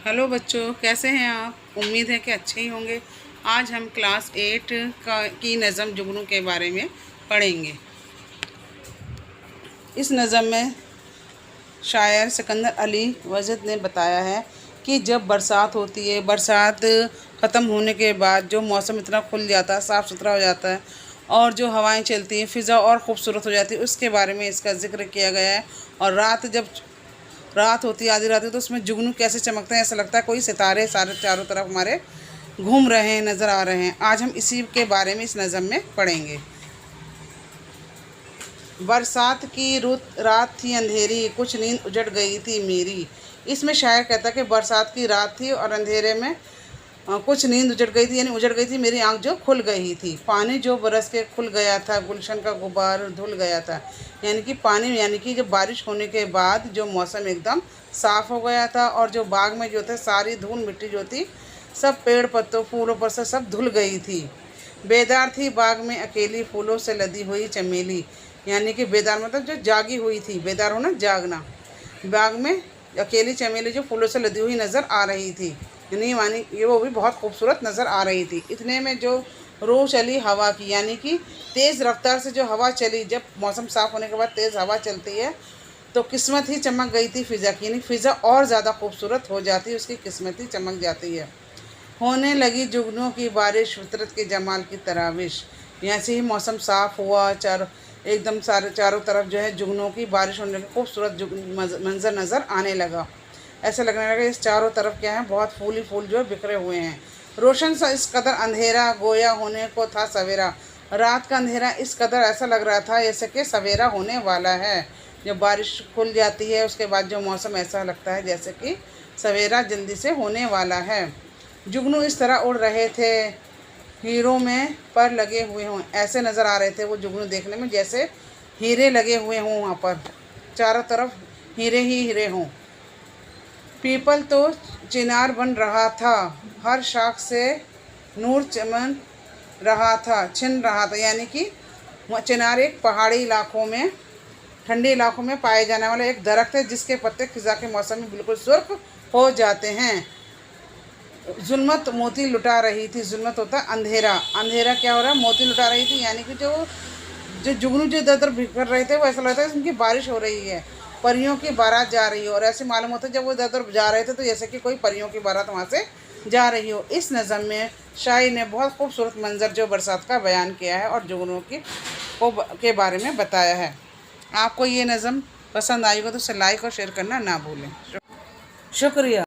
Hello बच्चों, कैसे हैं आप। उम्मीद है कि अच्छे ही होंगे। आज हम क्लास 8 की नज़म जुगनू के बारे में पढ़ेंगे। इस नज़म में शायर सिकंदर अली वजद ने बताया है कि जब बरसात होती है, बरसात ख़त्म होने के बाद जो मौसम इतना खुल जाता है, साफ़ सुथरा हो जाता है और जो हवाएं चलती हैं, फ़िज़ा और ख़ूबसूरत हो जाती है, उसके बारे में इसका ज़िक्र किया गया है। और जब रात होती है, आधी रात होती है, तो उसमें जुगनू कैसे चमकते हैं, ऐसा लगता है कोई सितारे सारे चारों तरफ हमारे घूम रहे हैं, नज़र आ रहे हैं। आज हम इसी के बारे में इस नज़म में पढ़ेंगे। बरसात की रुत रात थी अंधेरी, कुछ नींद उजड़ गई थी मेरी। इसमें शायर कहता है कि बरसात की रात थी और अंधेरे में कुछ नींद उजड़ गई थी, यानी उजड़ गई थी मेरी आंख जो खुल गई थी। पानी जो बरस के खुल गया था, गुलशन का गुबार धुल गया था। यानी कि पानी, यानी कि जब बारिश होने के बाद जो मौसम एकदम साफ़ हो गया था और जो बाग में जो थे सारी धूल मिट्टी जो थी, सब पेड़ पत्तों फूलों पर से सब धुल गई थी। बेदार थी बाग में अकेली, फूलों से लदी हुई चमेली। यानी कि बेदार मतलब जो जागी हुई थी, बेदार होना जागना। बाग में अकेली चमेली जो फूलों से लदी हुई नज़र आ रही थी, यानी मानी ये वो भी बहुत खूबसूरत नज़र आ रही थी। इतने में जो रू चली हवा की, यानी कि तेज़ रफ्तार से जो हवा चली, जब मौसम साफ़ होने के बाद तेज़ हवा चलती है तो किस्मत ही चमक गई थी फ़िज़ा की, यानी फ़िज़ा और ज़्यादा खूबसूरत हो जाती है, उसकी किस्मत ही चमक जाती है। होने लगी जुगनू की बारिश, फितरत के जमाल की तराविश। ऐसे ही मौसम साफ़ हुआ, एकदम सारे चारों तरफ जो है जुगनू की बारिश होने लगी, खूबसूरत मंजर नज़र आने लगा। ऐसा लगने लगा इस चारों तरफ क्या है, बहुत फूल ही फूल जो है बिखरे हुए हैं। रोशन सा इस कदर अंधेरा, गोया होने को था सवेरा। रात का अंधेरा इस कदर ऐसा लग रहा था जैसे कि सवेरा होने वाला है। जब बारिश खुल जाती है उसके बाद जो मौसम ऐसा लगता है जैसे कि सवेरा जल्दी से होने वाला है। जुगनू इस तरह उड़ रहे थे, हीरों में पर लगे हुए हों। ऐसे नज़र आ रहे थे वो जुगनू देखने में जैसे हीरे लगे हुए हों, वहाँ पर चारों तरफ हीरे ही हीरे हों। पीपल तो चिनार बन रहा था, हर शाख से नूर चमन रहा था, छिन रहा था। यानी कि चिनार एक पहाड़ी इलाकों में, ठंडे इलाकों में पाए जाने वाला एक दरख्त है जिसके पत्ते खिज़ा के मौसम में बिल्कुल सुर्ख हो जाते हैं। जुल्मत मोती लुटा रही थी, जुल्मत होता अंधेरा, अंधेरा क्या हो रहा है, मोती लुटा रही थी। यानी कि जो जो जुगनू जो इधर बिखर रहे थे वो ऐसा लगता है उनकी बारिश हो रही है, परियों की बारात जा रही हो। और ऐसे मालूम होता है जब वो इधर जा रहे थे तो जैसे कि कोई परियों की बारात वहाँ से जा रही हो। इस नज़म में शायर ने बहुत खूबसूरत मंजर जो बरसात का बयान किया है और जुगनू के बारे में बताया है। आपको ये नज़म पसंद आई हो तो उसे लाइक और शेयर करना ना भूलें। शुक्रिया।